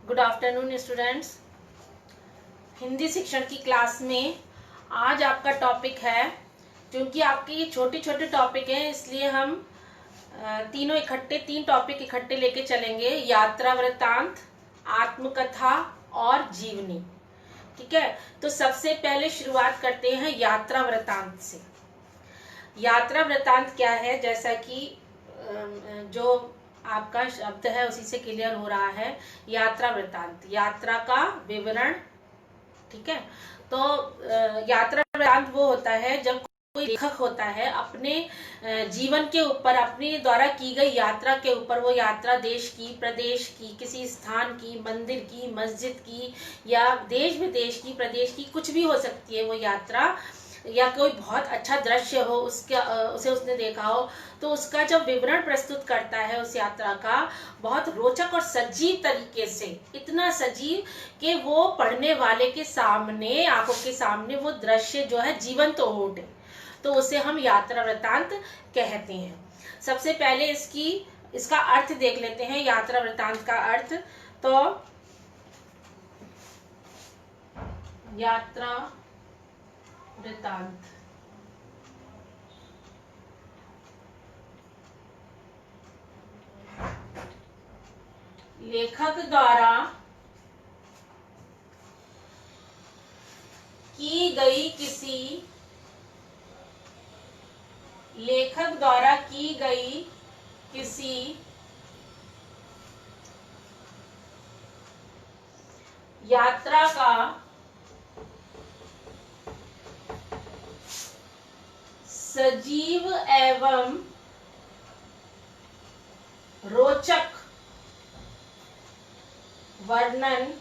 Good afternoon students. Hindi शिक्षण की class में आज आपका टॉपिक है, क्योंकि आपके छोटे छोटे टॉपिक हैं इसलिए हम तीन टॉपिक इकट्ठे लेके चलेंगे। यात्रा वृत्तांत, आत्मकथा और जीवनी। ठीक है, तो सबसे पहले शुरुआत करते हैं यात्रा वृत्तांत से। यात्रा वृत्तांत क्या है, जैसा कि जो आपका शब्द है उसी से क्लियर हो रहा है। यात्रा वृत्तांत, यात्रा का विवरण। ठीक है, तो यात्रा वृत्तांत वो होता है जब कोई लेखक होता है अपने जीवन के ऊपर, अपने द्वारा की गई यात्रा के ऊपर, वो यात्रा देश की, प्रदेश की, किसी स्थान की, मंदिर की, मस्जिद की, या देश विदेश की, प्रदेश की, कुछ भी हो सकती है वो यात्रा, या कोई बहुत अच्छा दृश्य हो उसे उसने देखा हो, तो उसका जब विवरण प्रस्तुत करता है उस यात्रा का, बहुत रोचक और सजीव तरीके से, इतना सजीव कि वो पढ़ने वाले के सामने, आंखों के सामने वो दृश्य जो है जीवंत हो उठे, तो उसे हम यात्रा वृत्तांत कहते हैं। सबसे पहले इसका अर्थ देख लेते हैं। यात्रा वृत्तांत का अर्थ, तो यात्रा वृत्तांत लेखक द्वारा की गई किसी यात्रा का सजीव एवं रोचक वर्णन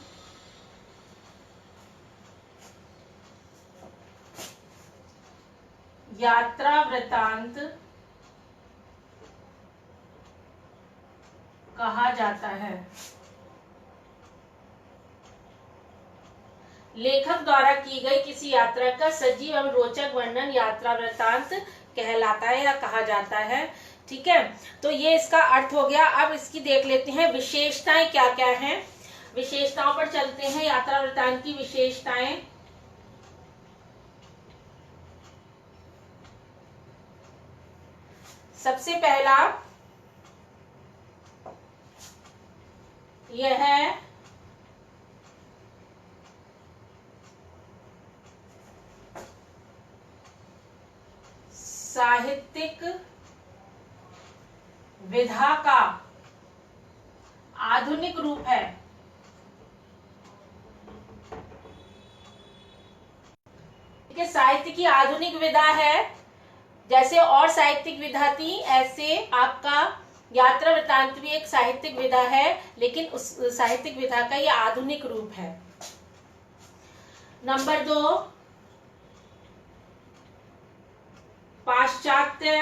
यात्रा वृत्तांत कहा जाता है। लेखक द्वारा की गई किसी यात्रा का सजीव एवं रोचक वर्णन यात्रा वृत्तांत कहलाता है या कहा जाता है। ठीक है, तो ये इसका अर्थ हो गया। अब इसकी देख लेते हैं विशेषताएं क्या क्या हैं। विशेषताओं पर चलते हैं। यात्रा वृत्तांत की विशेषताएं, सबसे पहला यह है साहित्यिक विधा का आधुनिक रूप है। ठीक है, साहित्य की आधुनिक विधा है। जैसे और साहित्यिक विधा थी, ऐसे आपका यात्रा वृत्तांत भी एक साहित्यिक विधा है, लेकिन उस साहित्यिक विधा का ये आधुनिक रूप है। नंबर 2, पाश्चात्य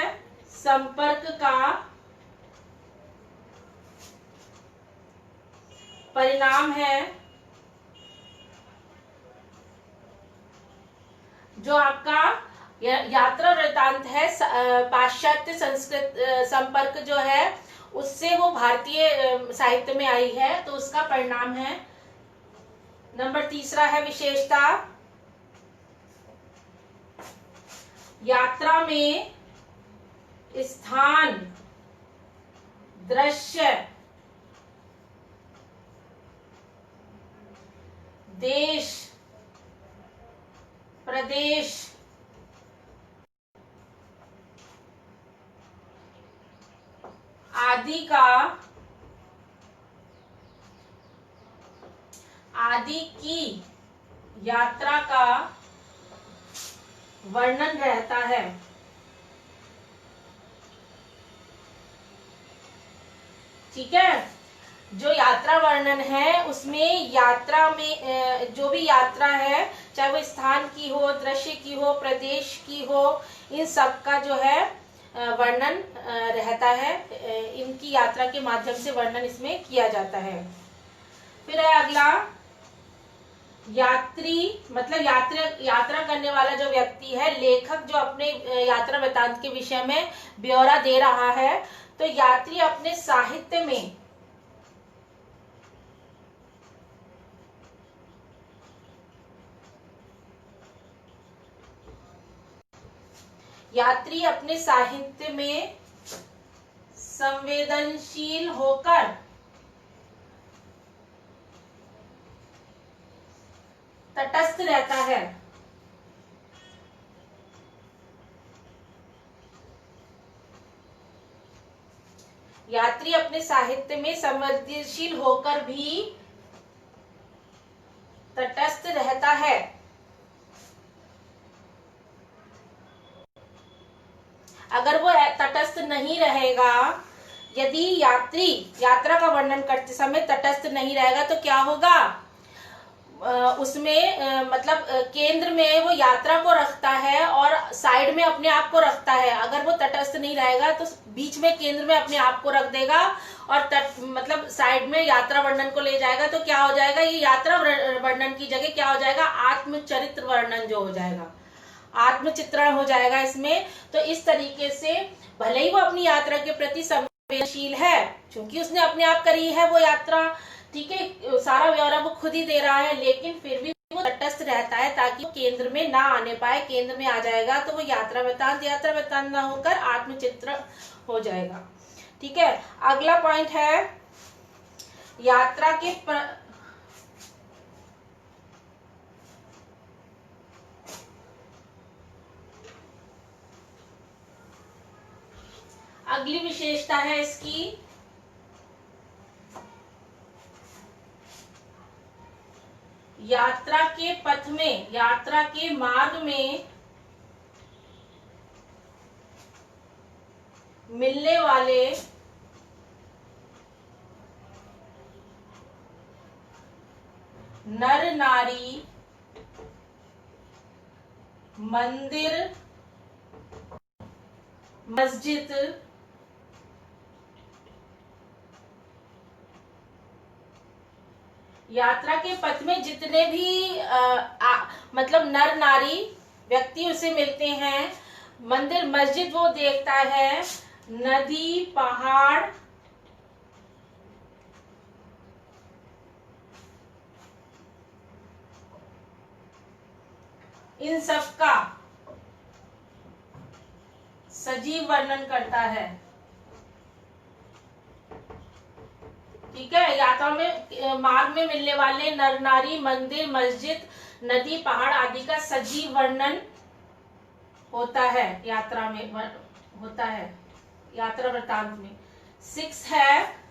संपर्क का परिणाम है। जो आपका यात्रा वृत्तांत है, पाश्चात्य संपर्क जो है उससे वो भारतीय साहित्य में आई है, तो उसका परिणाम है। नंबर 3 है विशेषता, यात्रा में स्थान, दृश्य, देश, प्रदेश, आदि की यात्रा का वर्णन रहता है। ठीक है, जो यात्रा वर्णन है उसमें यात्रा में जो भी यात्रा है, चाहे वो स्थान की हो, दृश्य की हो, प्रदेश की हो, इन सब का जो है वर्णन रहता है। इनकी यात्रा के माध्यम से वर्णन इसमें किया जाता है। फिर है अगला, यात्री मतलब यात्रा करने वाला जो व्यक्ति है, लेखक जो अपने यात्रा वृत्तांत के विषय में ब्यौरा दे रहा है, तो यात्री अपने साहित्य में यात्री अपने साहित्य में संवेदनशील होकर तटस्थ रहता है। यात्री अपने साहित्य में संवेदनशील होकर भी तटस्थ रहता है। अगर वो तटस्थ नहीं रहेगा, यदि यात्री यात्रा का वर्णन करते समय तटस्थ नहीं रहेगा तो क्या होगा, उसमें मतलब केंद्र में वो यात्रा को रखता है और साइड में अपने आप को रखता है। अगर वो तटस्थ नहीं रहेगा तो बीच में केंद्र में अपने आप को रख देगा और मतलब साइड में यात्रा वर्णन को ले जाएगा। तो क्या हो जाएगा, ये यात्रा वर्णन की जगह क्या हो जाएगा, आत्मचरित्र वर्णन जो हो जाएगा, आत्मचित्रण हो जाएगा इसमें। तो इस तरीके से भले ही वो अपनी यात्रा के प्रति संवेदनशील है, क्योंकि उसने अपने आप करी है वो यात्रा, ठीक है, सारा ब्यौरा वो खुद ही दे रहा है, लेकिन फिर भी वो तटस्थ रहता है ताकि वो केंद्र में ना आने पाए। केंद्र में आ जाएगा तो वो यात्रा वृत्तांत ना होकर आत्मचित्र हो जाएगा। ठीक है, अगला पॉइंट है यात्रा के अगली विशेषता है इसकी यात्रा के पथ में, यात्रा के मार्ग में मिलने वाले नर नारी, मंदिर, मस्जिद, यात्रा के पथ में जितने भी मतलब नर नारी व्यक्ति उसे मिलते हैं, मंदिर मस्जिद वो देखता है, नदी पहाड़, इन सब का सजीव वर्णन करता है। ठीक है, यात्रा में मार्ग में मिलने वाले नर नारी, मंदिर, मस्जिद, नदी, पहाड़ आदि का सजीव वर्णन होता है, यात्रा में होता है, यात्रा वृत्तांत में। 6 है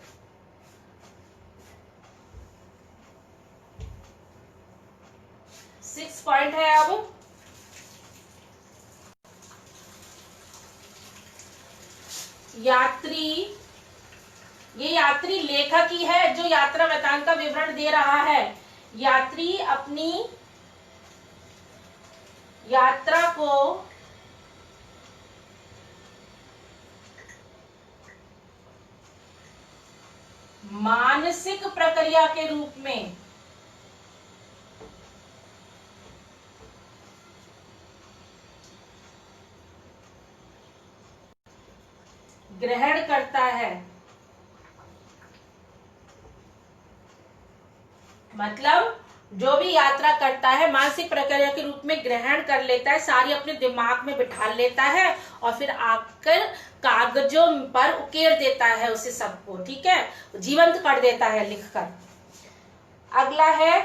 पॉइंट है अब यात्री, ये यात्री लेखक ही है जो यात्रा वृत्तांत का विवरण दे रहा है। यात्री अपनी यात्रा को मानसिक प्रक्रिया के रूप में ग्रहण करता है। मतलब जो भी यात्रा करता है मानसिक प्रक्रिया के रूप में ग्रहण कर लेता है, सारी अपने दिमाग में बिठा लेता है और फिर आकर कागजों पर उकेर देता है उसे सबको। ठीक है, जीवंत कर देता है लिखकर। अगला है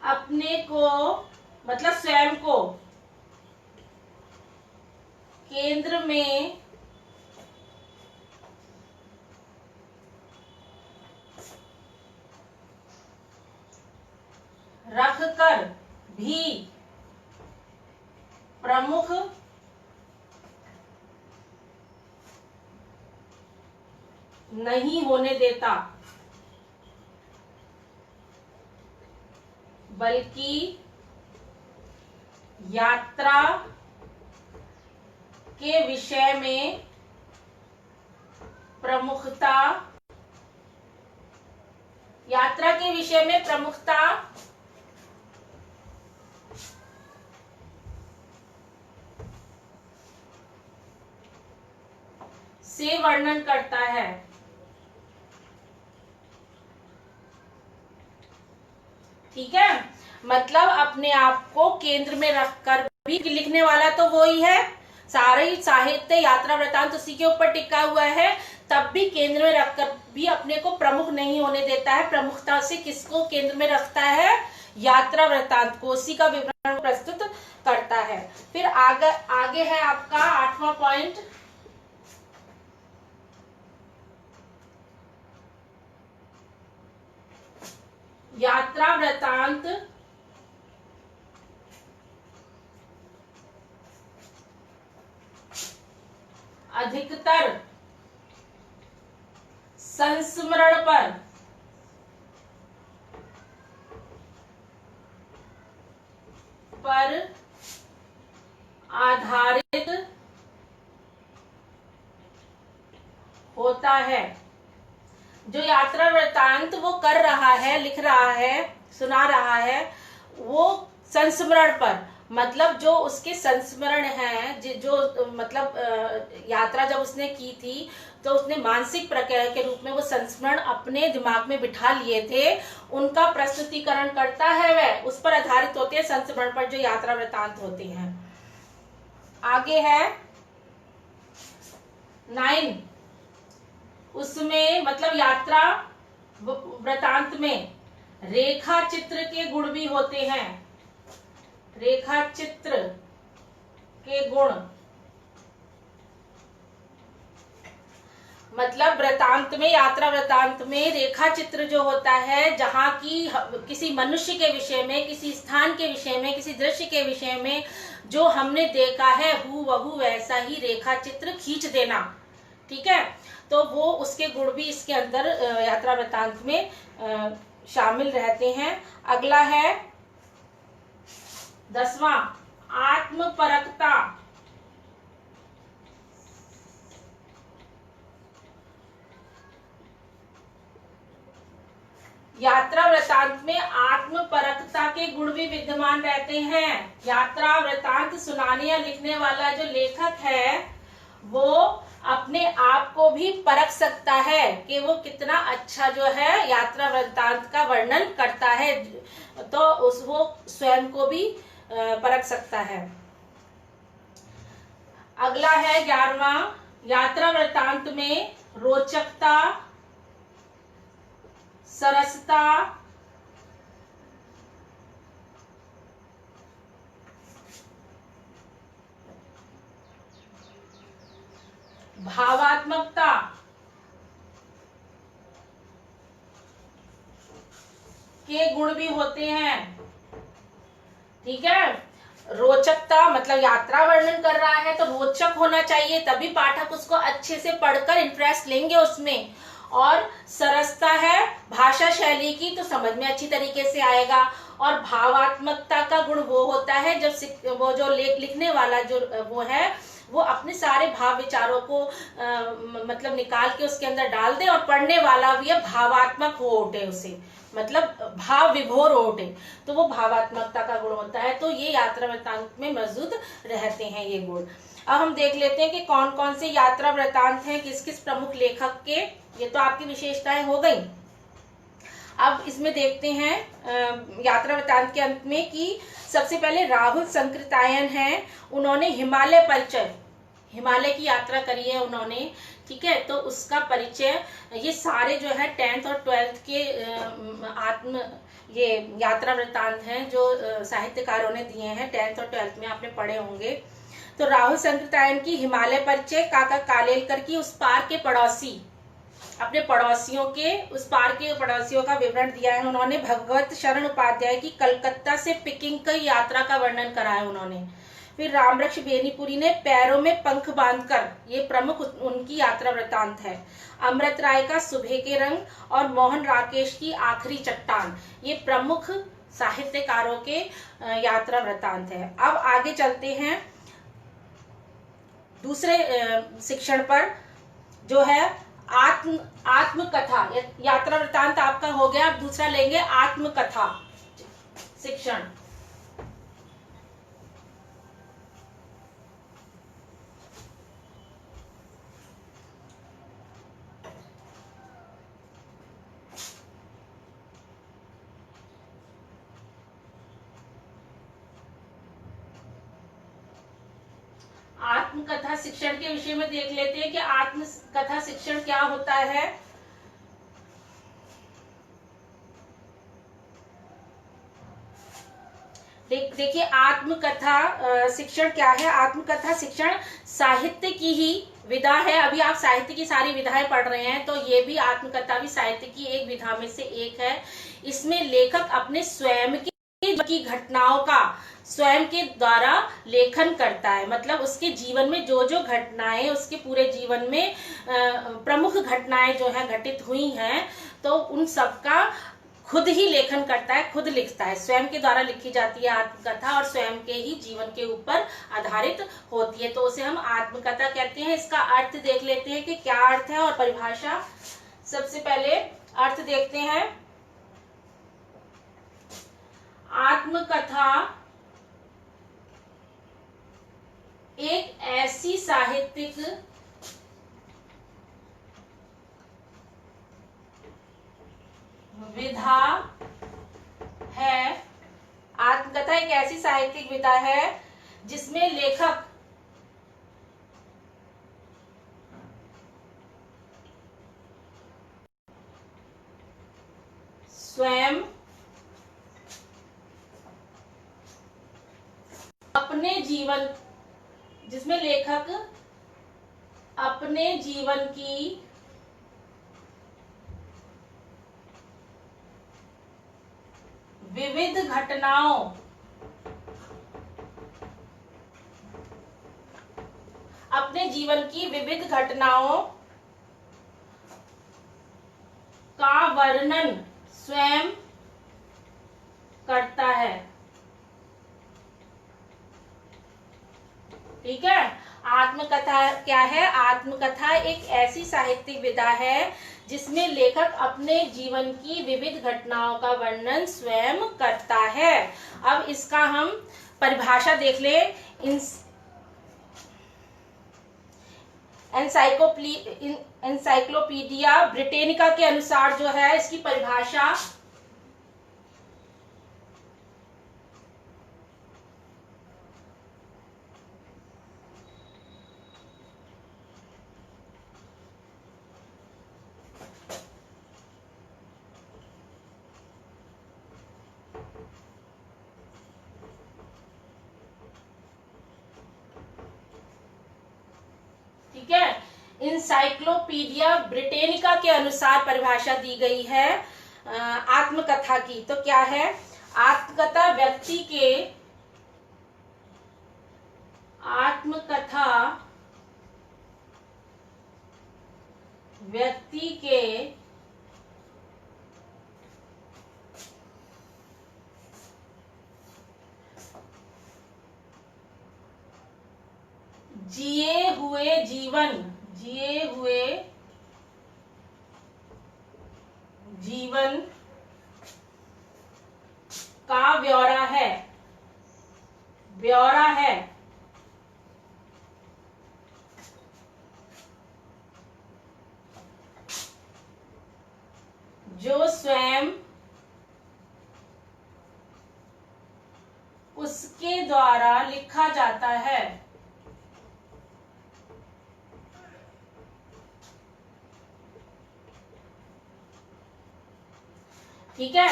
अपने को मतलब स्वयं को केंद्र में रखकर भी प्रमुख नहीं होने देता, बल्कि यात्रा के विषय में प्रमुखता, यात्रा के विषय में प्रमुखता से वर्णन करता है। ठीक है, मतलब अपने आप को केंद्र में रखकर भी, लिखने वाला तो वो ही है, सारे साहित्य यात्रा वृतांत उसी के ऊपर टिका हुआ है, तब भी केंद्र में रखकर भी अपने को प्रमुख नहीं होने देता है। प्रमुखता से किसको केंद्र में रखता है? यात्रा वृतांत को, उसी का विवरण प्रस्तुत करता है। फिर आगे है आपका 8वां पॉइंट, यात्रा वृतांत अधिकतर संस्मरण पर आधारित होता है। जो यात्रा वृतांत वो कर रहा है, लिख रहा है, सुना रहा है, वो संस्मरण पर, मतलब जो उसके संस्मरण हैं, जो मतलब यात्रा जब उसने की थी तो उसने मानसिक प्रक्रिया के रूप में वो संस्मरण अपने दिमाग में बिठा लिए थे, उनका प्रस्तुतिकरण करता है, वह उस पर आधारित होते हैं, संस्मरण पर जो यात्रा वृतांत होते हैं। आगे है 9, उसमें मतलब यात्रा वृतांत में रेखा चित्र के गुण भी होते हैं। रेखा चित्र के गुण मतलब वृतांत में, यात्रा वृतांत में रेखा चित्र जो होता है, जहां की किसी मनुष्य के विषय में, किसी स्थान के विषय में, किसी दृश्य के विषय में जो हमने देखा है हूबहू वैसा ही रेखा चित्र खींच देना। ठीक है, तो वो उसके गुण भी इसके अंदर यात्रा वृतांत में शामिल रहते हैं। अगला है 10वां, आत्मपरकता। यात्रा वृतांत में आत्मपरकता के गुण भी विद्यमान रहते हैं। यात्रा वृतांत सुनाने या लिखने वाला जो लेखक है वो अपने आप को भी परख सकता है कि वो कितना अच्छा जो है यात्रा वृतांत का वर्णन करता है, तो वो स्वयं को भी परख सकता है। अगला है 11वां, यात्रा वृतांत में रोचकता, सरसता, भावात्मकता के गुण भी होते हैं। ठीक है, रोचकता मतलब यात्रा वर्णन कर रहा है तो रोचक होना चाहिए, तभी पाठक उसको अच्छे से पढ़कर इंटरेस्ट लेंगे उसमें। और सरसता है भाषा शैली की, तो समझ में अच्छी तरीके से आएगा। और भावात्मकता का गुण वो होता है जब वो जो लिखने वाला जो वो है वो अपने सारे भाव विचारों को मतलब निकाल के उसके अंदर डाल दे, और पढ़ने वाला भी भावात्मक हो उठे, उसे मतलब भाव विभोर हो उठे, तो वो भावात्मकता का गुण होता है। तो ये यात्रा वृतांत में मौजूद रहते हैं ये गुण। अब हम देख लेते हैं कि कौन कौन से यात्रा वृतांत हैं, किस किस प्रमुख लेखक के। ये तो आपकी विशेषताएं हो गई। अब इसमें देखते हैं यात्रा वृतांत के अंत में कि सबसे पहले राहुल संकृतायन हैं, उन्होंने हिमालय परिचय, हिमालय की यात्रा करी है उन्होंने। ठीक है, तो उसका परिचय ये सारे जो है 10th और 12th के ये यात्रा वृतांत हैं जो साहित्यकारों ने दिए हैं, 10th और 12th में आपने पढ़े होंगे। तो राहुल संकृतायन की हिमालय परिचय, काका कालेलकर की उस पार के पड़ोसी, अपने पड़ोसियों के उस पार के पड़ोसियों का विवरण दिया है उन्होंने। भगवत शरण उपाध्याय की कलकत्ता से पिकिंग की यात्रा का वर्णन करा है उन्होंने। फिर रामवृक्ष बेनीपुरी ने पैरों में पंख बांधकर, ये प्रमुख उनकी यात्रा वृतांत है। अमृत राय का सुबह के रंग और मोहन राकेश की आखिरी चट्टान, ये प्रमुख साहित्यकारों के यात्रा वृतांत है। अब आगे चलते हैं दूसरे शिक्षण पर, जो है आत्मकथा। यात्रा वृतांत आपका हो गया, अब दूसरा लेंगे आत्मकथा शिक्षण। आत्मकथा शिक्षण के विषय में देख लेते हैं कि आत्मकथा शिक्षण क्या होता है। देखिए आत्मकथा शिक्षण क्या है। आत्मकथा शिक्षण साहित्य की ही विधा है। अभी आप साहित्य की सारी विधाएं पढ़ रहे हैं, तो ये भी आत्मकथा भी साहित्य की एक विधा में से एक है। इसमें लेखक अपने स्वयं की घटनाओं का स्वयं के द्वारा लेखन करता है। मतलब उसके जीवन में जो जो घटनाएं, उसके पूरे जीवन में प्रमुख घटनाएं जो है घटित हुई हैं, तो उन सबका खुद ही लेखन करता है, खुद लिखता है। स्वयं के द्वारा लिखी जाती है आत्मकथा और स्वयं के ही जीवन के ऊपर आधारित होती है, तो उसे हम आत्मकथा कहते हैं। इसका अर्थ देख लेते हैं कि क्या अर्थ है और परिभाषा। सबसे पहले अर्थ देखते हैं। आत्मकथा एक ऐसी साहित्यिक विधा है। आत्मकथा एक ऐसी साहित्यिक विधा है जिसमें लेखक स्वयं अपने जीवन की विविध घटनाओं का वर्णन स्वयं करता है। ठीक है। आत्मकथा क्या है? आत्मकथा एक ऐसी साहित्यिक विधा है जिसमें लेखक अपने जीवन की विविध घटनाओं का वर्णन स्वयं करता है। अब इसका हम परिभाषा देख ले। एनसाइक्लोपीडिया ब्रिटेनिका के अनुसार जो है इसकी परिभाषा ठीक है। इंसाइक्लोपीडिया ब्रिटेनिका के अनुसार परिभाषा दी गई है आत्मकथा की। तो क्या है? आत्मकथा व्यक्ति के जिए हुए जीवन का ब्यौरा है जो स्वयं उसके द्वारा लिखा जाता है। ठीक है।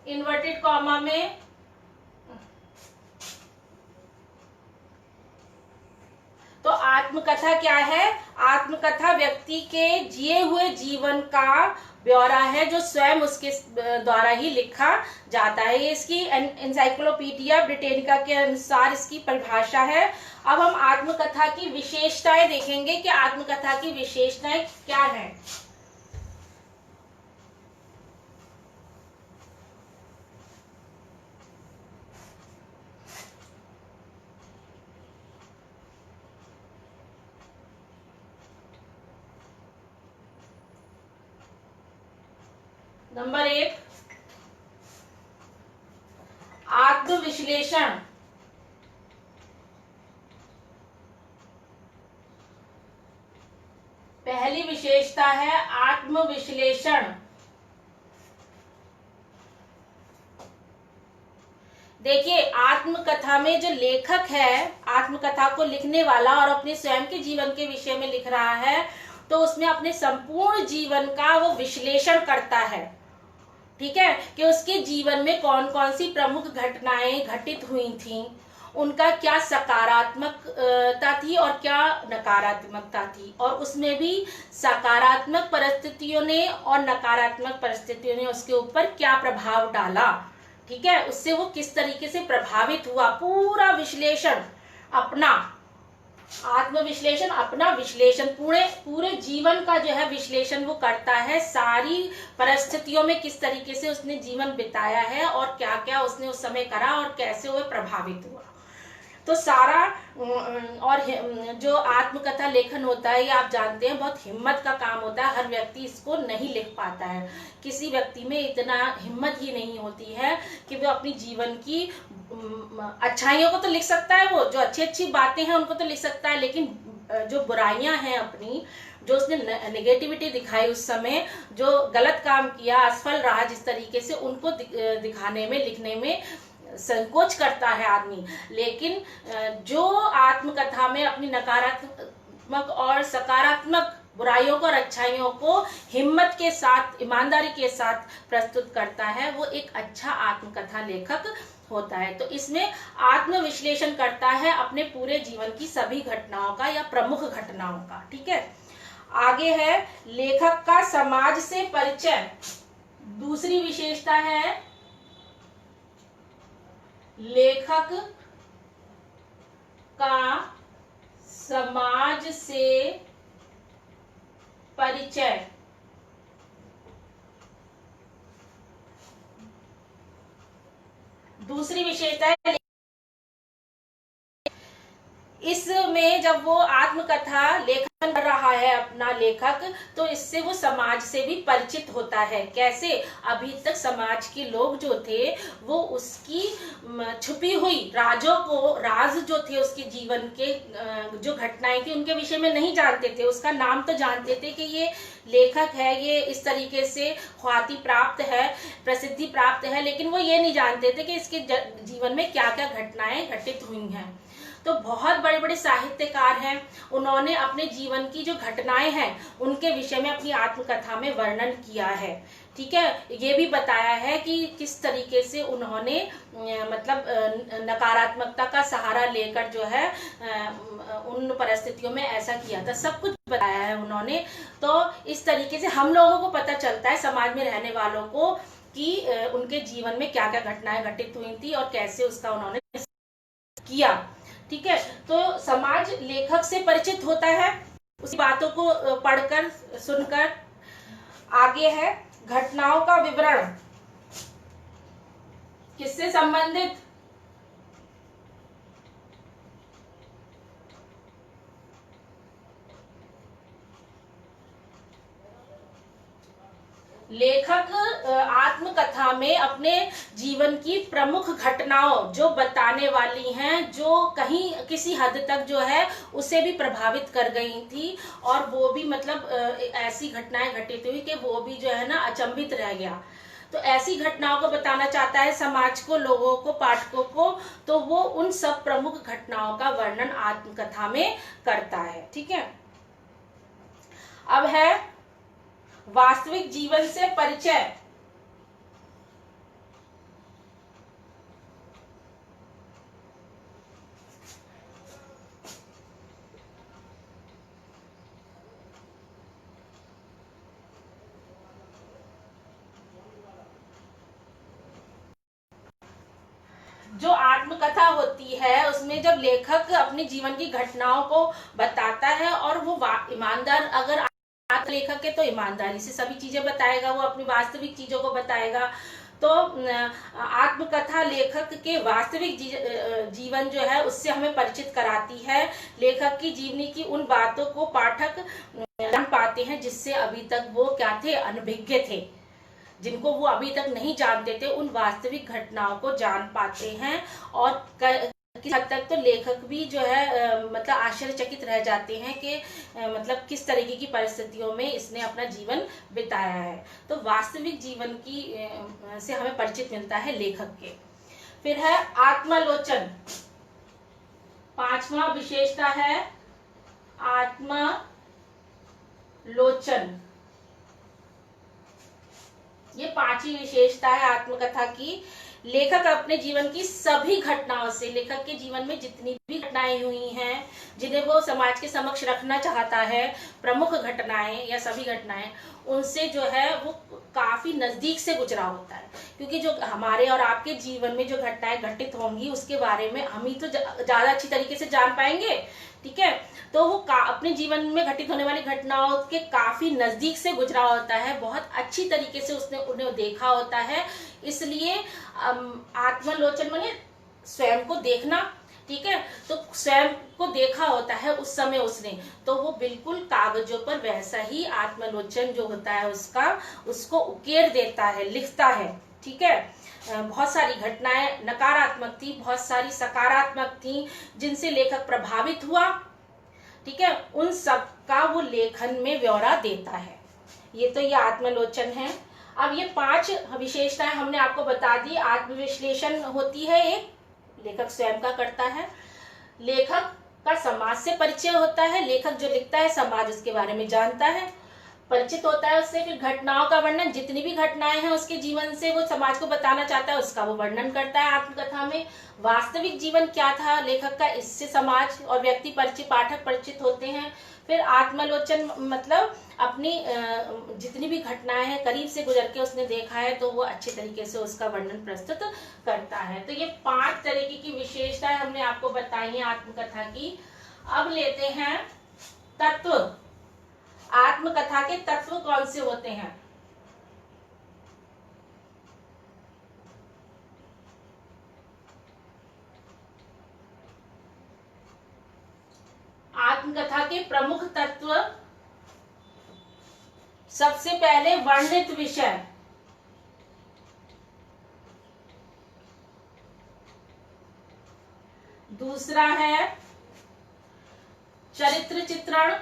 इन्वर्टेड कॉमा में तो आत्मकथा क्या है? आत्मकथा व्यक्ति के जिए हुए जीवन का ब्यौरा है जो स्वयं उसके द्वारा ही लिखा जाता है। ये इसकी एनसाइक्लोपीडिया ब्रिटेनिका के अनुसार इसकी परिभाषा है। अब हम आत्मकथा की विशेषताएं देखेंगे कि आत्मकथा की विशेषताएं क्या है। नंबर 1, आत्मविश्लेषण। पहली विशेषता है आत्मविश्लेषण। देखिए, आत्मकथा में जो लेखक है, आत्मकथा को लिखने वाला और अपने स्वयं के जीवन के विषय में लिख रहा है, तो उसमें अपने संपूर्ण जीवन का वो विश्लेषण करता है। ठीक है, कि उसके जीवन में कौन कौन सी प्रमुख घटनाएं घटित हुई थी, उनका क्या सकारात्मकता थी और क्या नकारात्मकता थी, और उसमें भी सकारात्मक परिस्थितियों ने और नकारात्मक परिस्थितियों ने उसके ऊपर क्या प्रभाव डाला। ठीक है, उससे वो किस तरीके से प्रभावित हुआ, पूरा विश्लेषण, अपना आत्मविश्लेषण, अपना विश्लेषण, पूरे जीवन का जो है विश्लेषण वो करता है। सारी परिस्थितियों में किस तरीके से उसने जीवन बिताया है और क्या क्या उसने उस समय करा और कैसे वो प्रभावित हुआ। तो सारा, और जो आत्मकथा लेखन होता है, ये आप जानते हैं बहुत हिम्मत का काम होता है। हर व्यक्ति इसको नहीं लिख पाता है। किसी व्यक्ति में इतना हिम्मत ही नहीं होती है कि वो अपनी जीवन की अच्छाइयों को तो लिख सकता है, वो जो अच्छी अच्छी बातें हैं उनको तो लिख सकता है, लेकिन जो बुराइयां हैं अपनी, जो उसने नेगेटिविटी दिखाई उस समय, जो गलत काम किया, असफल रहा जिस तरीके से, उनको दिखाने में, लिखने में संकोच करता है आदमी। लेकिन जो आत्मकथा में अपनी नकारात्मक और सकारात्मक बुराइयों को और अच्छाइयों को हिम्मत के साथ, ईमानदारी के साथ प्रस्तुत करता है, वो एक अच्छा आत्मकथा लेखक होता है। तो इसमें आत्मविश्लेषण करता है अपने पूरे जीवन की सभी घटनाओं का या प्रमुख घटनाओं का। ठीक है, आगे है लेखक का समाज से परिचय। दूसरी विशेषता है लेखक का समाज से परिचय। दूसरी विशेषता है, इसमें जब वो आत्मकथा लेखन कर रहा है अपना लेखक, तो इससे वो समाज से भी परिचित होता है। कैसे? अभी तक समाज के लोग जो थे वो उसकी छुपी हुई राज जो थे उसके जीवन के, जो घटनाएं थी उनके विषय में नहीं जानते थे। उसका नाम तो जानते थे कि ये लेखक है, ये इस तरीके से ख्याति प्राप्त है, प्रसिद्धि प्राप्त है, लेकिन वो ये नहीं जानते थे कि इसके जीवन में क्या क्या घटनाएं घटित हुई हैं। तो बहुत बड़े बड़े साहित्यकार हैं, उन्होंने अपने जीवन की जो घटनाएं हैं उनके विषय में अपनी आत्मकथा में वर्णन किया है। ठीक है, ये भी बताया है कि किस तरीके से उन्होंने मतलब नकारात्मकता का सहारा लेकर जो है उन परिस्थितियों में ऐसा किया था, सब कुछ बताया है उन्होंने। तो इस तरीके से हम लोगों को पता चलता है, समाज में रहने वालों को, कि उनके जीवन में क्या क्या घटनाएं घटित हुई थी और कैसे उसका उन्होंने किया। ठीक है, तो समाज लेखक से परिचित होता है उसी बातों को पढ़कर, सुनकर। आगे है घटनाओं का विवरण। किससे संबंधित? लेखक आत्मकथा में अपने जीवन की प्रमुख घटनाओं जो बताने वाली हैं, जो कहीं किसी हद तक जो है उसे भी प्रभावित कर गई थी, और वो भी मतलब ऐसी घटनाएं घटित हुई कि वो भी जो है ना अचंभित रह गया। तो ऐसी घटनाओं को बताना चाहता है समाज को, लोगों को, पाठकों को, तो वो उन सब प्रमुख घटनाओं का वर्णन आत्मकथा में करता है। ठीक है, अब है वास्तविक जीवन से परिचय। जो आत्मकथा होती है उसमें जब लेखक अपने जीवन की घटनाओं को बताता है, और वो ईमानदार, अगर लेखक है तो ईमानदारी से सभी चीजें बताएगा, वो अपनी वास्तविक चीजों को बताएगा। तो आत्मकथा लेखक के वास्तविक जीवन जो है उससे हमें परिचित कराती है। लेखक की जीवनी की उन बातों को पाठक जान पाते हैं जिससे अभी तक वो क्या थे, अनभिज्ञ थे, जिनको वो अभी तक नहीं जानते थे, उन वास्तविक घटनाओं को जान पाते हैं। और किस हद तक तो लेखक भी जो है मतलब आश्चर्यचकित रह जाते हैं कि मतलब किस तरीके की परिस्थितियों में इसने अपना जीवन बिताया है। तो वास्तविक जीवन की से हमें परिचित मिलता है लेखक के। फिर है आत्मालोचन, पांचवा विशेषता है आत्मालोचन। ये पांचवी विशेषता है आत्मकथा की। लेखक अपने जीवन की सभी घटनाओं से, लेखक के जीवन में जितनी भी घटनाएं हुई हैं जिन्हें वो समाज के समक्ष रखना चाहता है, प्रमुख घटनाएं या सभी घटनाएं, उनसे जो है वो काफी नजदीक से गुजरा होता है। क्योंकि जो हमारे और आपके जीवन में जो घटनाएं घटित होंगी उसके बारे में हम ही तो ज्यादा अच्छी तरीके से जान पाएंगे, ठीक है। तो वो अपने जीवन में घटित होने वाली घटनाओं के काफी नजदीक से गुजरा होता है, बहुत अच्छी तरीके से उसने उन्हें देखा होता है। इसलिए आत्मालोचन माने स्वयं को देखना, ठीक है। तो स्वयं को देखा होता है उस समय उसने, तो वो बिल्कुल कागजों पर वैसा ही आत्मालोचन जो होता है उसको उकेर देता है, लिखता है, ठीक है। बहुत सारी घटनाएं नकारात्मक थी, बहुत सारी सकारात्मक थी जिनसे लेखक प्रभावित हुआ, ठीक है। उन सब का वो लेखन में ब्यौरा देता है। ये आत्मालोचन है। अब ये 5 विशेषताएं हमने आपको बता दी। आत्मविश्लेषण होती है, एक लेखक स्वयं का करता है। लेखक का समाज से परिचय होता है, लेखक जो लिखता है समाज उसके बारे में जानता है, परिचित होता है उससे। फिर घटनाओं का वर्णन, जितनी भी घटनाएं हैं उसके जीवन से वो समाज को बताना चाहता है उसका वो वर्णन करता है आत्मकथा में। वास्तविक जीवन क्या था लेखक का, इससे समाज और व्यक्ति परिचित, पाठक परिचित होते हैं। फिर आत्मालोचन मतलब अपनी जितनी भी घटनाएं हैं करीब से गुजर के उसने देखा है तो वो अच्छे तरीके से उसका वर्णन प्रस्तुत करता है। तो ये 5 तरीके की विशेषताएं हमने आपको बताई है आत्मकथा की। अब लेते हैं तत्व। आत्मकथा के तत्व कौन से होते हैं? आत्मकथा के प्रमुख तत्व, सबसे पहले वर्णित विषय, दूसरा है चरित्र चित्रण,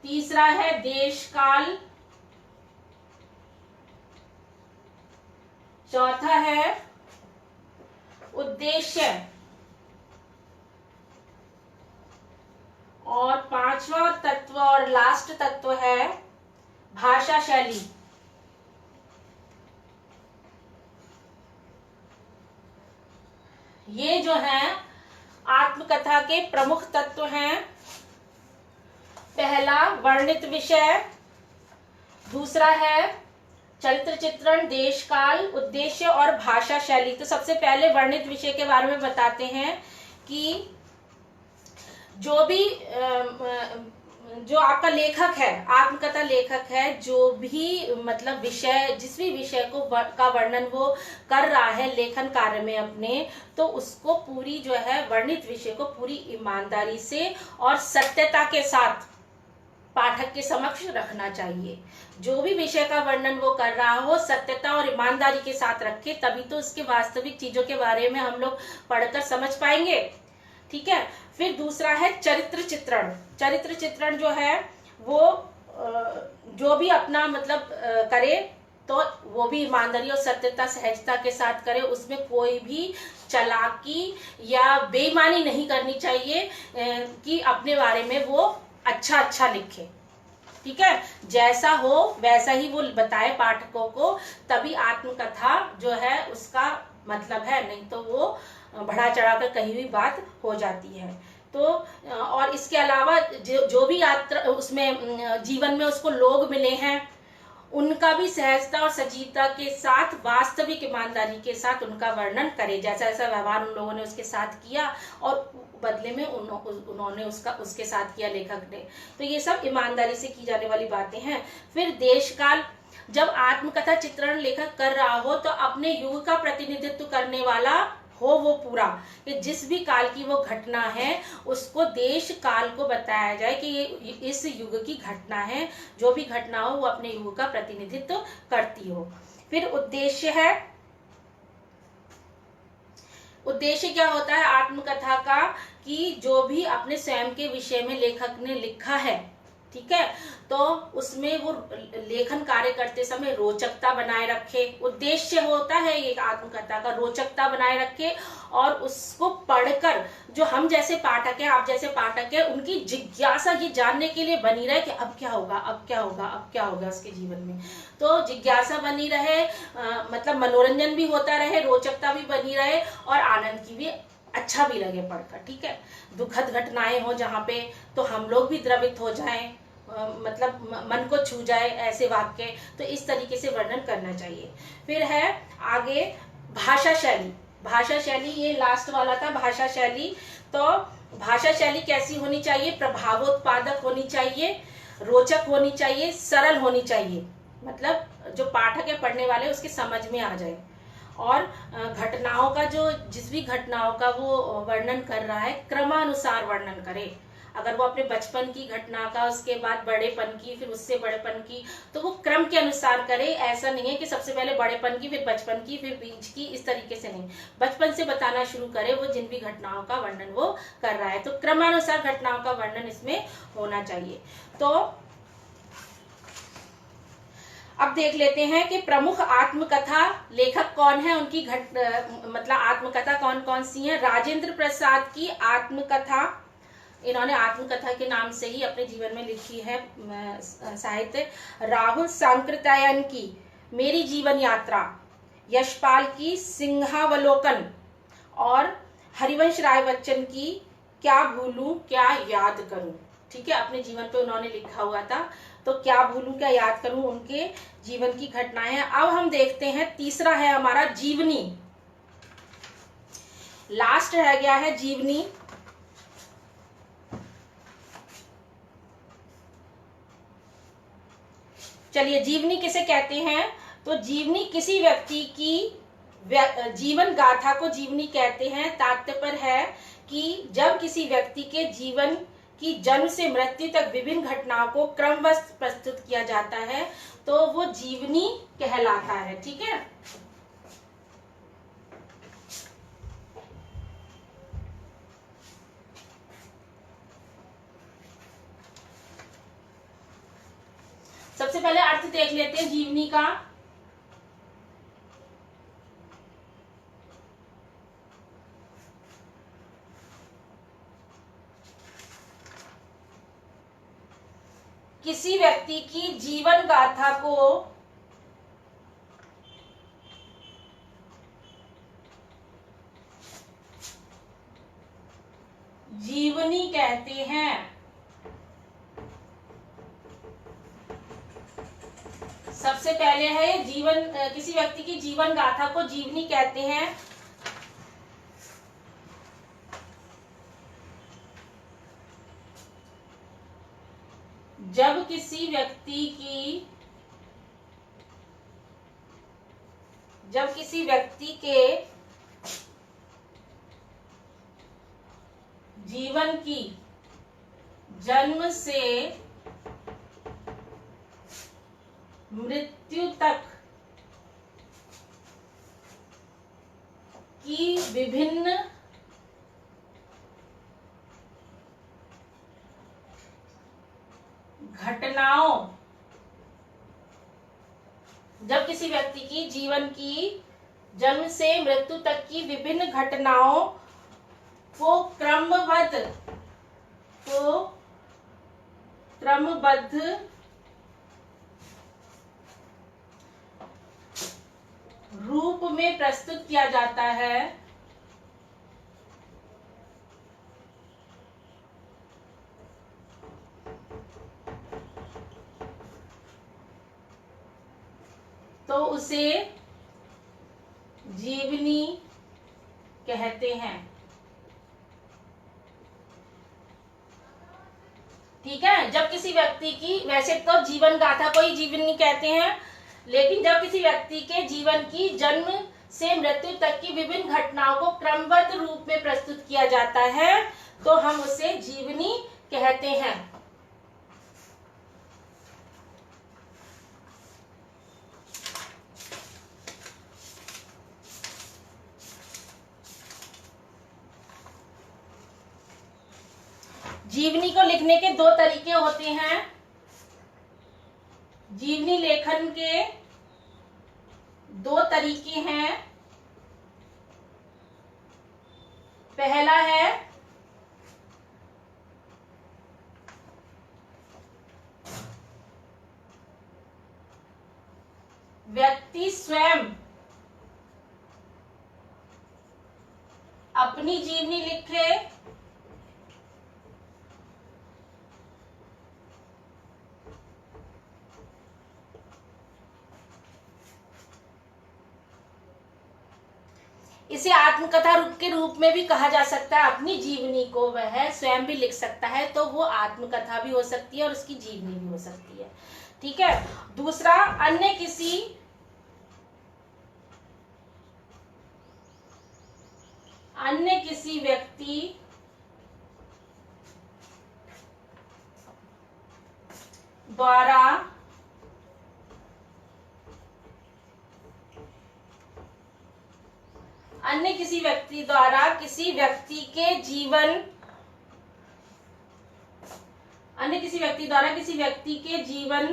तीसरा है देश काल, चौथा है उद्देश्य, और 5वां तत्व और लास्ट तत्व है भाषा शैली। ये जो है आत्मकथा के प्रमुख तत्व हैं। पहला वर्णित विषय, दूसरा है चरित्र चित्रण, देश काल, उद्देश्य और भाषा शैली। तो सबसे पहले वर्णित विषय के बारे में बताते हैं कि जो आपका लेखक है, आत्मकथा लेखक है, जो भी मतलब विषय, जिस भी विषय का वर्णन वो कर रहा है लेखन कार्य में अपने, तो उसको पूरी जो है वर्णित विषय को पूरी ईमानदारी से और सत्यता के साथ पाठक के समक्ष रखना चाहिए। जो भी विषय का वर्णन वो कर रहा हो सत्यता और ईमानदारी के साथ रखे, तभी तो उसके वास्तविक चीजों के बारे में हम लोग पढ़कर समझ पाएंगे, ठीक है। फिर दूसरा है चरित्र चित्रण। चरित्र चित्रण जो है वो जो भी अपना मतलब करे तो वो भी ईमानदारी और सत्यता सहजता के साथ करे, उसमें कोई भी चालाकी या बेईमानी नहीं करनी चाहिए कि अपने बारे में वो अच्छा लिखे, ठीक है। जैसा हो वैसा ही वो बताए पाठकों को, तभी आत्मकथा जो है उसका मतलब है, नहीं तो वो बढ़ा चढ़ाकर कही हुई बात हो जाती है। तो और इसके अलावा जो भी यात्रा उसमें जीवन में उसको लोग मिले हैं उनका भी सहजता और सजीवता के साथ, वास्तविक ईमानदारी के साथ उनका वर्णन करे, जैसा जैसा व्यवहार उन लोगों ने उसके साथ किया और बदले में उन्होंने उसके साथ किया लेखक ने। तो ये सब ईमानदारी से की जाने वाली बातें हैं। फिर देश काल, जब आत्मकथा चित्रण लेखक कर रहा हो तो अपने युग का प्रतिनिधित्व करने वाला हो वो पूरा, कि जिस भी काल की वो घटना है उसको देश काल को बताया जाए कि ये इस युग की घटना है, जो भी घटना हो वो अपने युग का प्रतिनिधित्व करती हो। फिर उद्देश्य है। उद्देश्य क्या होता है आत्मकथा का, कि जो भी अपने स्वयं के विषय में लेखक ने लिखा है ठीक है। तो उसमें वो लेखन कार्य करते समय रोचकता बनाए रखे, उद्देश्य होता है ये आत्मकथा का, रोचकता बनाए रखे, और उसको पढ़कर जो हम जैसे पाठक है, आप जैसे पाठक है, उनकी जिज्ञासा ये जानने के लिए बनी रहे कि अब क्या होगा, अब क्या होगा, अब क्या होगा उसके जीवन में। तो जिज्ञासा बनी रहे, मतलब मनोरंजन भी होता रहे, रोचकता भी बनी रहे, और आनंद की भी, अच्छा भी लगे पढ़कर। ठीक है। दुखद घटनाएं हो जहाँ पे, तो हम लोग भी द्रवित हो जाएं, मतलब मन को छू जाए ऐसे वाक्य, तो इस तरीके से वर्णन करना चाहिए। फिर है आगे भाषा शैली। भाषा शैली ये लास्ट वाला था, भाषा शैली। तो भाषा शैली कैसी होनी चाहिए? प्रभावोत्पादक होनी चाहिए, रोचक होनी चाहिए, सरल होनी चाहिए, मतलब जो पाठक है पढ़ने वाले उसके समझ में आ जाए। और घटनाओं का जो, जिस भी घटनाओं का वो वर्णन कर रहा है, क्रमानुसार वर्णन करे। अगर वो अपने बचपन की घटना का, उसके बाद बड़ेपन की, फिर उससे बड़ेपन की, तो वो क्रम के अनुसार करे। ऐसा नहीं है कि सबसे पहले बड़ेपन की, फिर बचपन की, फिर बीच की, इस तरीके से नहीं। बचपन से बताना शुरू करे वो जिन भी घटनाओं का वर्णन वो कर रहा है, तो क्रमानुसार घटनाओं का वर्णन इसमें होना चाहिए। तो अब देख लेते हैं कि प्रमुख आत्मकथा लेखक कौन है, उनकी मतलब आत्मकथा कौन कौन सी है। राजेंद्र प्रसाद की आत्मकथा, इन्होंने आत्मकथा के नाम से ही अपने जीवन में लिखी है साहित्य। राहुल सांकृत्यायन की मेरी जीवन यात्रा, यशपाल की सिंहावलोकन, और हरिवंश राय बच्चन की क्या भूलूं क्या याद करूं। ठीक है, अपने जीवन पे उन्होंने लिखा हुआ था। तो क्या भूलूं क्या याद करूं, उनके जीवन की घटनाएं हैं। अब हम देखते हैं, तीसरा है हमारा जीवनी, लास्ट रह गया है जीवनी। चलिए, जीवनी किसे कहते हैं? तो जीवनी किसी व्यक्ति की जीवन गाथा को जीवनी कहते हैं। तात्पर्य है कि जब किसी व्यक्ति के जीवन की जन्म से मृत्यु तक विभिन्न घटनाओं को क्रमवश प्रस्तुत किया जाता है, तो वो जीवनी कहलाता है। ठीक है। सबसे पहले अर्थ देख लेते हैं जीवनी का। किसी व्यक्ति की जीवन गाथा को जीवनी कहते हैं। सबसे पहले है जीवन, किसी व्यक्ति की जीवन गाथा को जीवनी कहते हैं। जब किसी व्यक्ति के जीवन की जन्म से मृत्यु तक की विभिन्न घटनाओं, जब किसी व्यक्ति की जीवन की जन्म से मृत्यु तक की विभिन्न घटनाओं को क्रमबद्ध रूप में प्रस्तुत किया जाता है, तो उसे जीवनी कहते हैं। ठीक है। जब किसी व्यक्ति की, वैसे तो जीवन गाथा को ही जीवनी कहते हैं, लेकिन जब किसी व्यक्ति के जीवन की जन्म से मृत्यु तक की विभिन्न घटनाओं को क्रमबद्ध रूप में प्रस्तुत किया जाता है, तो हम उसे जीवनी कहते हैं। जीवनी को लिखने के दो तरीके होते हैं। जीवनी लेखन के दो तरीके हैं। पहला है व्यक्ति स्वयं अपनी जीवनी लिखे, इसे आत्मकथा के रूप में भी कहा जा सकता है। अपनी जीवनी को वह स्वयं भी लिख सकता है, तो वो आत्मकथा भी हो सकती है और उसकी जीवनी भी हो सकती है। ठीक है। दूसरा, अन्य किसी व्यक्ति द्वारा किसी व्यक्ति द्वारा किसी व्यक्ति के जीवन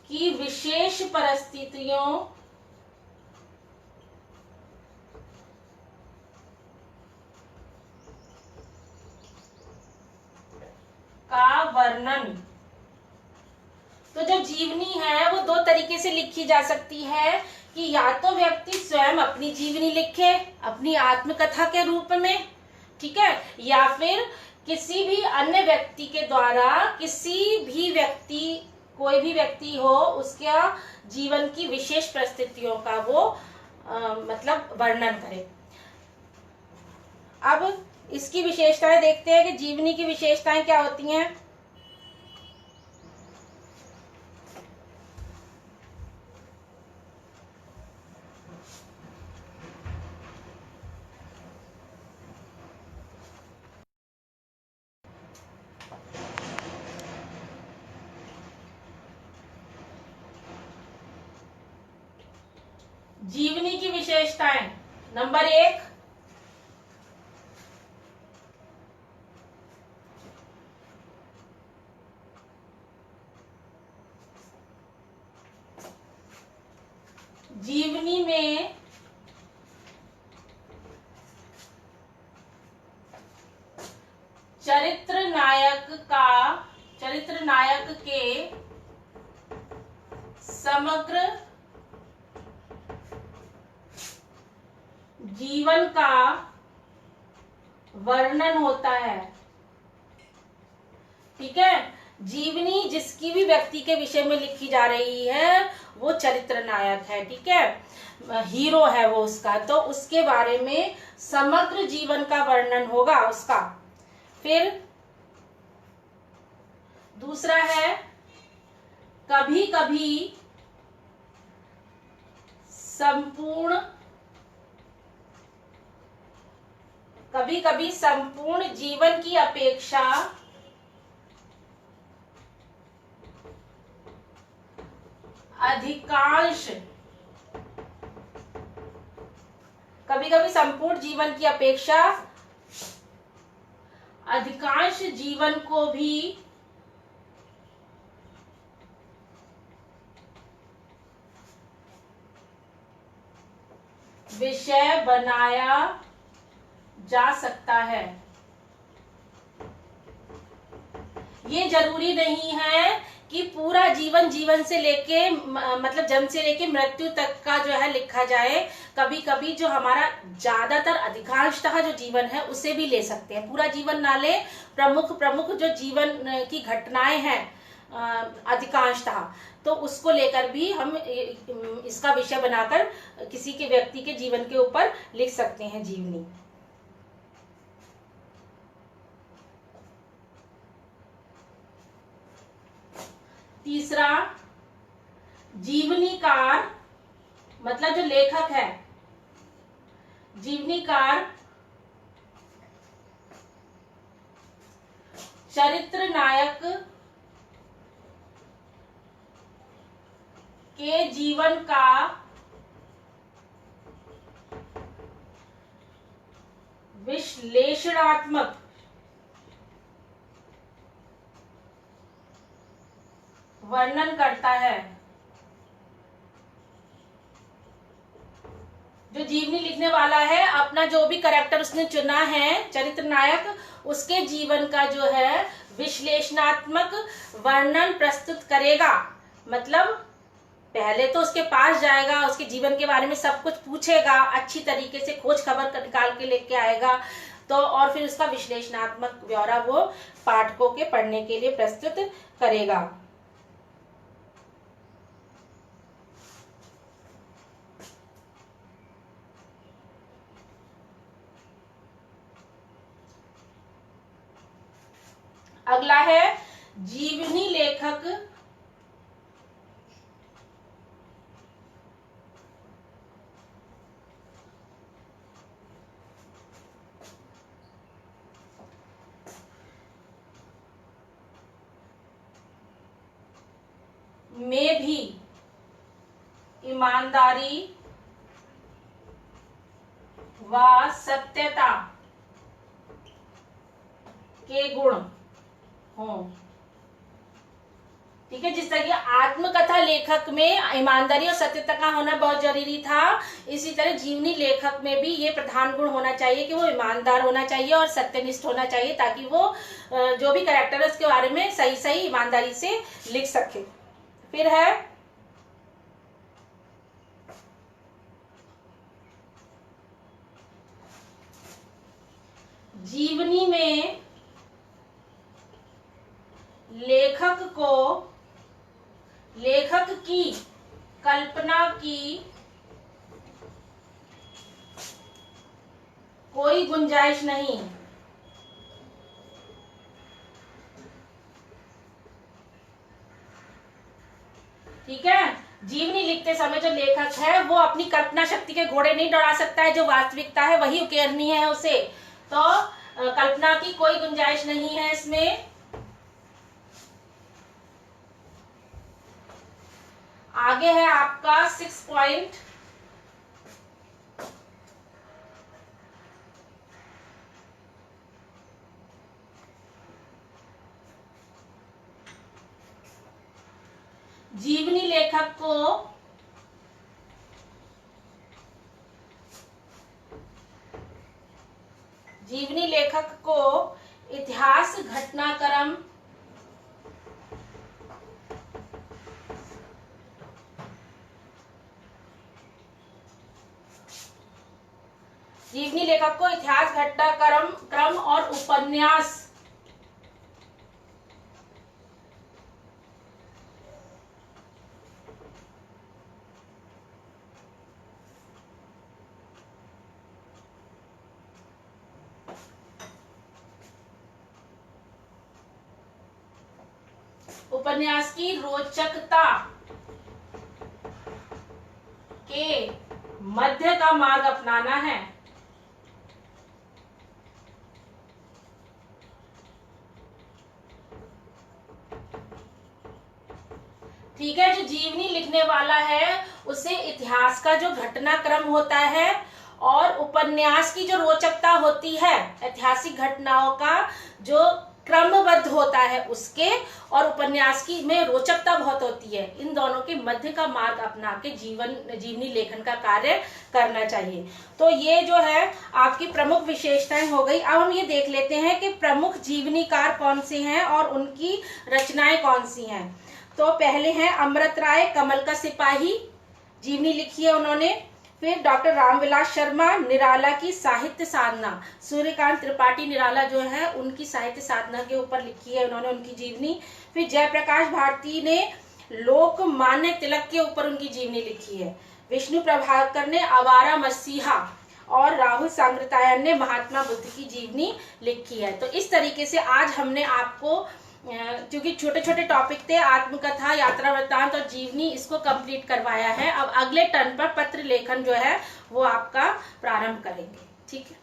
की विशेष परिस्थितियों का वर्णन। तो जो जीवनी है वो दो तरीके से लिखी जा सकती है कि या तो व्यक्ति स्वयं अपनी जीवनी लिखे अपनी आत्मकथा के रूप में, ठीक है, या फिर किसी भी अन्य व्यक्ति के द्वारा कोई भी व्यक्ति हो उसका जीवन की विशेष परिस्थितियों का वो मतलब वर्णन करे। अब इसकी विशेषताएं देखते हैं कि जीवनी की विशेषताएं क्या होती हैं। जीवनी की विशेषताएं, नंबर 1, जीवनी में चरित्र नायक के समग्र जीवन का वर्णन होता है। ठीक है। जीवनी जिसकी भी व्यक्ति के विषय में लिखी जा रही है वो चरित्र नायक है, ठीक है, हीरो है वो उसका, तो उसके बारे में समग्र जीवन का वर्णन होगा उसका। फिर दूसरा है कभी कभी संपूर्ण जीवन की अपेक्षा अधिकांश जीवन को भी विषय बनाया जा सकता है। ये जरूरी नहीं है कि पूरा जीवन से लेके मतलब जन्म से लेके मृत्यु तक का जो है लिखा जाए। कभी कभी जो हमारा ज्यादातर अधिकांशतः जो जीवन है उसे भी ले सकते हैं, पूरा जीवन ना ले, प्रमुख जो जीवन की घटनाएं हैं अधिकांशतः, तो उसको लेकर भी हम इसका विषय बनाकर किसी के व्यक्ति के जीवन के ऊपर लिख सकते हैं जीवनी। तीसरा, जीवनीकार मतलब जो लेखक है, जीवनीकार चरित्र नायक के जीवन का विश्लेषणात्मक वर्णन करता है। जो जीवनी लिखने वाला है अपना जो भी कैरेक्टर उसने चुना है चरित्र नायक, उसके जीवन का जो है विश्लेषणात्मक वर्णन प्रस्तुत करेगा। मतलब पहले तो उसके पास जाएगा, उसके जीवन के बारे में सब कुछ पूछेगा, अच्छी तरीके से खोज खबर निकाल के लेके आएगा, तो और फिर उसका विश्लेषणात्मक ब्यौरा वो पाठकों के पढ़ने के लिए प्रस्तुत करेगा। अगला है जीवनी लेखक में भी ईमानदारी व सत्यता के गुण हों। ठीक है, जिस तरह की आत्मकथा लेखक में ईमानदारी और सत्यता का होना बहुत जरूरी था, इसी तरह जीवनी लेखक में भी ये प्रधान गुण होना चाहिए कि वो ईमानदार होना चाहिए और सत्यनिष्ठ होना चाहिए, ताकि वो जो भी कैरेक्टर है उसके बारे में सही सही ईमानदारी से लिख सके। फिर है जीवनी में लेखक की कल्पना की कोई गुंजाइश नहीं। ठीक है, जीवनी लिखते समय जो लेखक है वो अपनी कल्पना शक्ति के घोड़े नहीं दौड़ा सकता है, जो वास्तविकता है वही उकेरनी है उसे, तो कल्पना की कोई गुंजाइश नहीं है इसमें। आगे है आपका 6 पॉइंट, जीवनी लेखक को इतिहास घटनाक्रम क्रम और उपन्यास की रोचकता के मध्य का मार्ग अपनाना है। ठीक है, जो जीवनी लिखने वाला है उसे इतिहास का जो घटनाक्रम होता है और उपन्यास की जो रोचकता होती है, ऐतिहासिक घटनाओं का जो क्रमबद्ध होता है उसके, और उपन्यास की में रोचकता बहुत होती है, इन दोनों के मध्य का मार्ग अपना के जीवनी लेखन का कार्य करना चाहिए। तो ये जो है आपकी प्रमुख विशेषताएं हो गई। अब हम ये देख लेते हैं कि प्रमुख जीवनीकार कौन से हैं और उनकी रचनाएं कौन सी हैं। तो पहले हैं अमृत राय, कमल का सिपाही, जीवनी लिखी है उन्होंने। फिर डॉक्टर रामविलास शर्मा, निराला की साहित्य साधना, सूर्यकांत त्रिपाठी निराला जो है उनकी साहित्य साधना के ऊपर लिखी है उन्होंने उनकी जीवनी। फिर जयप्रकाश भारती ने लोकमान्य तिलक के ऊपर उनकी जीवनी लिखी है। विष्णु प्रभाकर ने आवारा मसीहा और राहुल सांकृत्यायन ने महात्मा बुद्ध की जीवनी लिखी है। तो इस तरीके से आज हमने आपको, क्योंकि छोटे छोटे टॉपिक थे, आत्मकथा, यात्रा वृत्तांत और जीवनी, इसको कंप्लीट करवाया है। अब अगले टर्न पर पत्र लेखन जो है वो आपका प्रारंभ करेंगे। ठीक है।